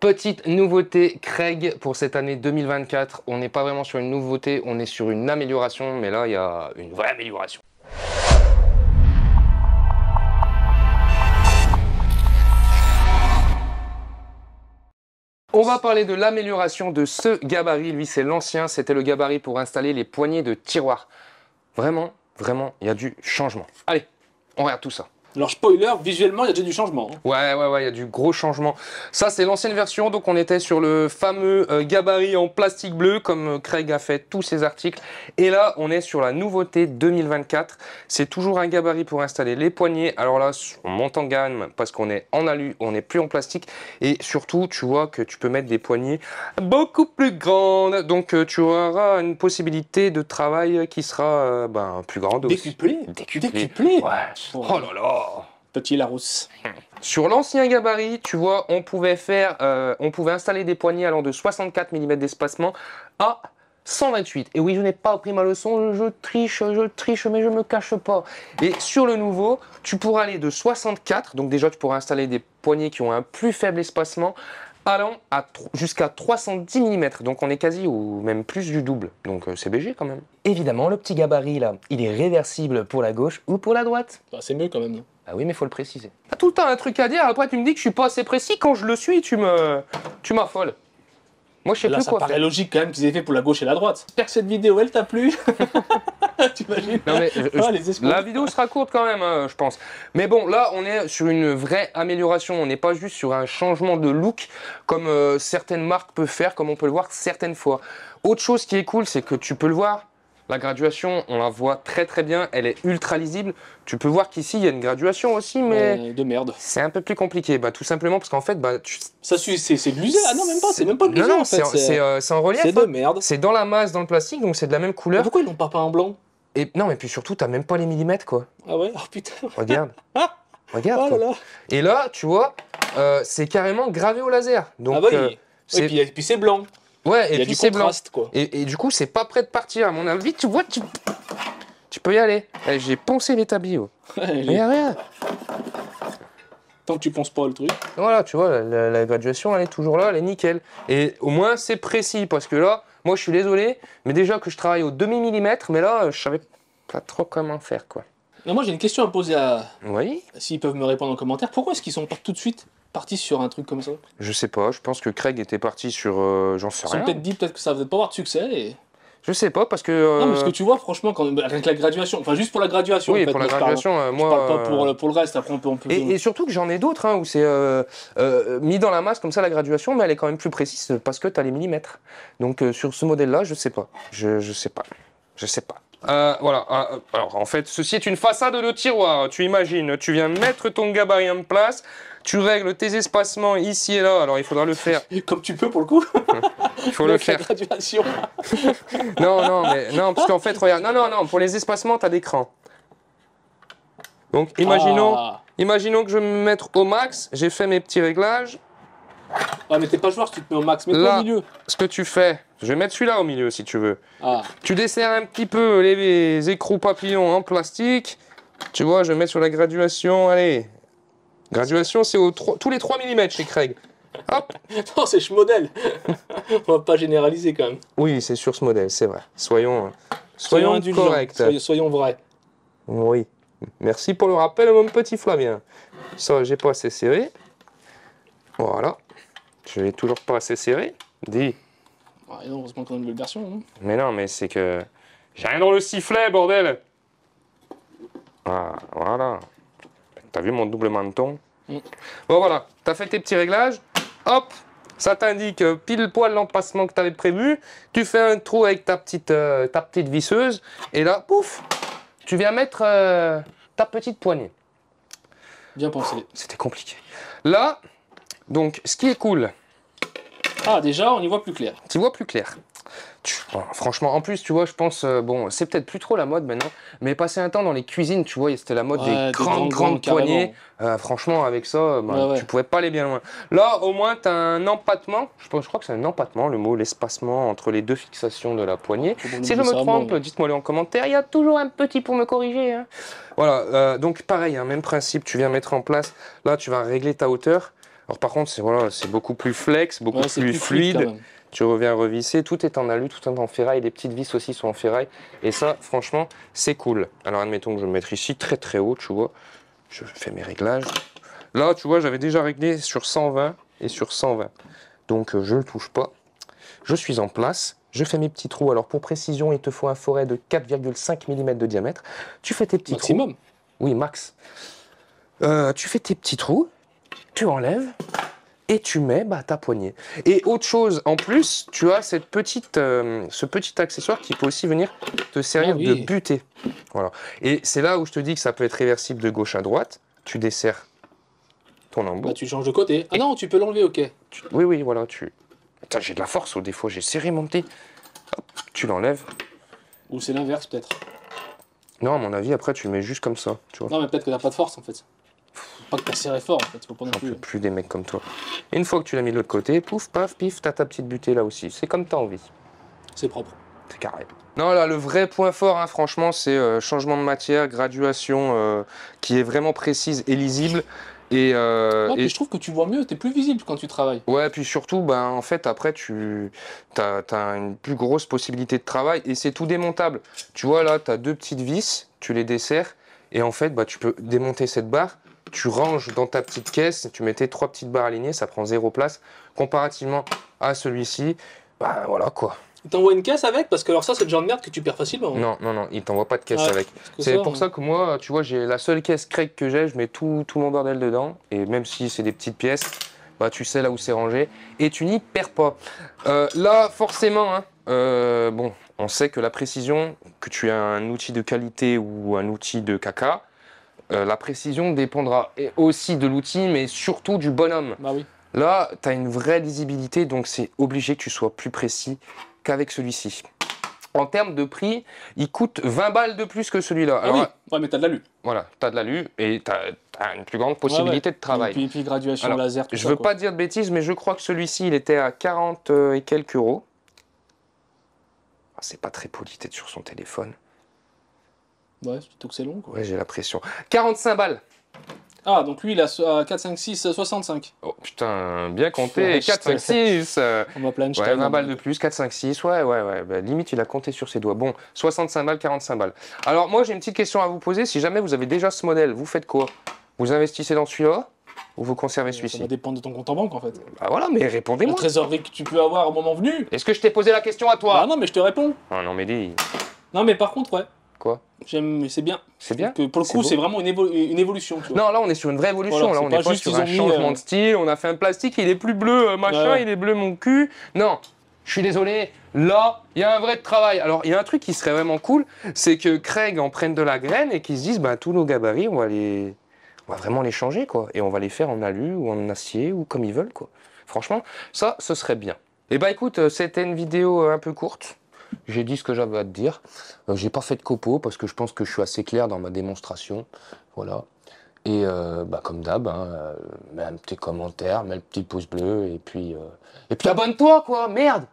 Petite nouveauté Craig pour cette année 2024. On n'est pas vraiment sur une nouveauté, on est sur une amélioration, mais là il y a une vraie amélioration. On va parler de l'amélioration de ce gabarit. Lui, c'est l'ancien, c'était le gabarit pour installer les poignées de tiroir. Vraiment, il y a du changement. Allez, on regarde tout ça. Alors spoiler, visuellement il y a déjà du changement. Ouais, il y a du gros changement. Ça c'est l'ancienne version, donc on était sur le fameux gabarit en plastique bleu, comme Craig a fait tous ses articles. Et là, on est sur la nouveauté 2024. C'est toujours un gabarit pour installer les poignées. Alors là, on monte en gamme parce qu'on est en alu, on n'est plus en plastique. Et surtout, tu vois que tu peux mettre des poignées beaucoup plus grandes. Donc tu auras une possibilité de travail qui sera plus grande aussi. Décuplé. Ouais. Oh là là. Petit Larousse. Sur l'ancien gabarit, tu vois, on pouvait installer des poignées allant de 64 mm d'espacement à 128. Et oui, je n'ai pas appris ma leçon, je triche, mais je me cache pas. Et sur le nouveau, tu pourras aller de 64, donc déjà tu pourras installer des poignées qui ont un plus faible espacement, allant jusqu'à 310 mm, donc on est quasi ou même plus du double, donc c'est BG quand même. Évidemment, le petit gabarit là, il est réversible pour la gauche ou pour la droite. Bah, c'est mieux quand même. Ah oui, mais faut le préciser. T'as tout le temps un truc à dire, après tu me dis que je suis pas assez précis, quand je le suis, tu m'affoles. Moi je sais là, plus ça quoi paraît faire. logique quand même qu'ils aient fait pour la gauche et la droite. J'espère que cette vidéo elle t'a plu. T'imagines? Non mais les la vidéo sera courte quand même, je pense. Mais bon, là on est sur une vraie amélioration, on n'est pas juste sur un changement de look comme certaines marques peuvent faire, comme on peut le voir certaines fois. Autre chose qui est cool, c'est que tu peux le voir, la graduation, on la voit très bien, elle est ultra lisible. Tu peux voir qu'ici il y a une graduation aussi, mais de merde. c'est un peu plus compliqué. Bah, tout simplement parce qu'en fait, ça c'est de l'usé. Ah non, même pas, c'est même pas de l'usé en fait. C'est en relief. C'est de merde. C'est dans la masse, dans le plastique, donc c'est de la même couleur. Mais pourquoi ils l'ont pas peint en blanc? Et non, mais puis surtout, t'as même pas les millimètres quoi. Ah ouais, oh putain. Regarde. Regarde. Oh là là. Et là, tu vois, c'est carrément gravé au laser. Donc, ah bah oui. Et puis c'est blanc. Ouais, et puis c'est blanc. Quoi. Et du coup, c'est pas prêt de partir. À mon avis, tu vois, tu peux y aller. J'ai poncé l'établi. Regarde. Tant que tu ponces pas le truc. Voilà, tu vois, la graduation, elle est toujours là, elle est nickel. Et au moins, c'est précis, parce que là, moi, je suis désolé, mais déjà que je travaille au demi-millimètre, mais là, je savais pas trop comment faire, quoi. Non, moi, j'ai une question à poser à... Oui. S'ils peuvent me répondre en commentaire. Pourquoi est-ce qu'ils sont pas tout de suite partis sur un truc comme ça? Je sais pas, je pense que Craig était parti sur... j'en sais rien. Ils ont peut-être dit que ça va pas avoir de succès et... Je sais pas, parce que... Non, mais ce que tu vois, franchement, avec la graduation, enfin juste pour la graduation. Oui, en fait, pour la graduation, moi... Je parle pas pour le reste, après on peut... Et surtout que j'en ai d'autres, hein, où c'est mis dans la masse comme ça la graduation, mais elle est quand même plus précise parce que tu as les millimètres. Donc sur ce modèle-là, je sais pas. Je sais pas. Voilà, alors en fait, ceci est une façade de tiroir. Tu imagines, tu viens mettre ton gabarit en place, tu règles tes espacements ici et là. Alors il faudra le faire. Comme tu peux pour le coup. Il faut le faire. La graduation. non, parce qu'en fait, regarde, non, pour les espacements, tu as des crans. Donc imaginons que je vais me mettre au max, j'ai fait mes petits réglages. Ah mais t'es pas joueur si tu te mets au max, mets-toi au milieu. Ce que tu fais, je vais mettre celui-là au milieu si tu veux. Ah. Tu desserres un petit peu les écrous papillons en plastique. Tu vois, je vais mettre sur la graduation, allez. Graduation, c'est tous les 3 mm chez Craig. Hop. Non, c'est ce modèle. On va pas généraliser quand même. Oui, c'est sur ce modèle, c'est vrai. Soyons corrects. Soyons vrais. Oui. Merci pour le rappel, mon petit Flavien. Ça, j'ai pas assez serré. Voilà. Je l'ai toujours pas assez serré. Dis. Ouais, heureusement qu'on a une nouvelle version. Hein. Mais non, mais c'est que... J'ai rien dans le sifflet, bordel. Ah, voilà. T'as vu mon double menton? Bon, voilà. T'as fait tes petits réglages. Hop. Ça t'indique pile poil l'empassement que t'avais prévu. Tu fais un trou avec ta petite visseuse. Et là, pouf. Tu viens mettre ta petite poignée. Bien pensé. C'était compliqué. Là, donc, ce qui est cool... Ah, déjà, on y voit plus clair. Tu vois plus clair. Bon, franchement, en plus, tu vois, je pense, bon, c'est peut-être plus trop la mode maintenant, mais passer un temps dans les cuisines, tu vois, c'était la mode des grandes poignées. Franchement, avec ça, tu pouvais pas aller bien loin. Là, au moins, tu as un empattement. Je crois que c'est un empattement, le mot, l'espacement entre les deux fixations de la poignée. Si je me trompe, dites-moi-le en commentaire. Il y a toujours un petit pour me corriger. Hein. Voilà, donc pareil, hein, même principe, tu viens mettre en place. Là, tu vas régler ta hauteur. Alors par contre, c'est voilà, c'est beaucoup plus flex, beaucoup c'est plus quand fluide. même. Tu reviens revisser, tout est en alu, tout est en ferraille, les petites vis aussi sont en ferraille. Et ça, franchement, c'est cool. Alors admettons que je vais me mettre ici très très haut, tu vois. Je fais mes réglages. Là, tu vois, j'avais déjà réglé sur 120 et sur 120. Donc je ne le touche pas. Je suis en place. Je fais mes petits trous. Alors pour précision, il te faut un forêt de 4,5 mm de diamètre. Tu fais tes petits Maximum. trous. Oui, max. Tu fais tes petits trous, tu enlèves et tu mets ta poignée. Et autre chose, en plus, tu as cette petite, ce petit accessoire qui peut aussi venir te servir de butée. Voilà. Et c'est là où je te dis que ça peut être réversible de gauche à droite. Tu desserres ton embout. Tu changes de côté. Ah non, tu peux l'enlever, ok. Oui, voilà. Putain, j'ai de la force au défaut, j'ai serré mon petit. Hop, tu l'enlèves. Ou c'est l'inverse, peut-être. Non, à mon avis, après, tu le mets juste comme ça. Tu vois. Non, mais peut-être que t'as pas de force, en fait. Pas que t'as serré fort, en fait. Faut pas non J'en plus. peux plus des mecs comme toi. Et une fois que tu l'as mis de l'autre côté, pouf, paf, pif, t'as ta petite butée là aussi. C'est comme t'as envie. C'est propre. C'est carré. Non, là, le vrai point fort, hein, franchement, c'est changement de matière, graduation qui est vraiment précise et lisible. Et je trouve que tu vois mieux, t'es plus visible quand tu travailles. ouais, puis surtout, en fait, après, tu as une plus grosse possibilité de travail et c'est tout démontable. Tu vois, là, tu as deux petites vis, tu les desserres et en fait, tu peux démonter cette barre. Tu ranges dans ta petite caisse, tu mettais 3 petites barres alignées, ça prend 0 place. Comparativement à celui-ci, voilà quoi. Il t'envoie une caisse avec? Parce que alors ça, c'est le genre de merde que tu perds facilement. Non, il t'envoie pas de caisse avec. C'est pour ça que moi, tu vois, j'ai la seule caisse Craig que j'ai, je mets tout mon bordel dedans. Et même si c'est des petites pièces, tu sais là où c'est rangé. Et tu n'y perds pas. Là, forcément, hein, bon, on sait que la précision, que tu as un outil de qualité ou un outil de caca, la précision dépendra aussi de l'outil, mais surtout du bonhomme. Bah oui. Là, tu as une vraie lisibilité, donc c'est obligé que tu sois plus précis qu'avec celui-ci. En termes de prix, il coûte 20 balles de plus que celui-là. Ah oui, ouais, mais t'as de l'alu. Voilà, t'as de l'alu et t'as une plus grande possibilité de travail. Et puis graduation laser, tout ça. Je veux pas dire de bêtises, mais je crois que celui-ci, il était à 40 et quelques euros. C'est pas très poli d'être sur son téléphone. Ouais, surtout que c'est long, quoi. Ouais, j'ai la pression. 45 balles. Ah, donc lui, il a 4, 5, 6, 65. Oh putain, bien compté. 4, 5, 6. On va plein Ouais, 20 balles de plus, 4, 5, 6. Ouais. Limite, il a compté sur ses doigts. Bon, 65 balles, 45 balles. Alors, moi, j'ai une petite question à vous poser. Si jamais vous avez déjà ce modèle, vous faites quoi? Vous investissez dans celui-là ou vous conservez celui-ci? Ça va dépendre de ton compte en banque, en fait. Bah voilà, mais répondez-moi. La trésorerie que tu peux avoir au moment venu. Est-ce que je t'ai posé la question à toi? Ah non, mais je te réponds. Ah non, mais dis. Non, mais par contre, ouais. Quoi? C'est bien. C'est bien. Que pour le coup, c'est vraiment une évolution. Tu vois. Non, là, on est sur une vraie évolution. Voilà, là, on n'est pas sur un changement de style. On a fait un plastique, il est plus bleu, machin, il est bleu mon cul. Non, je suis désolé. Là, il y a un vrai travail. Alors, il y a un truc qui serait vraiment cool, c'est que Craig en prenne de la graine et qu'ils se disent, tous nos gabarits, on va vraiment les changer, quoi. Et on va les faire en alu ou en acier ou comme ils veulent, quoi. Franchement, ça, ce serait bien. Et écoute, c'était une vidéo un peu courte. J'ai dit ce que j'avais à te dire. J'ai pas fait de copeaux parce que je pense que je suis assez clair dans ma démonstration. Voilà. Et comme d'hab, mets un petit commentaire, mets le petit pouce bleu et puis abonne-toi quoi, merde!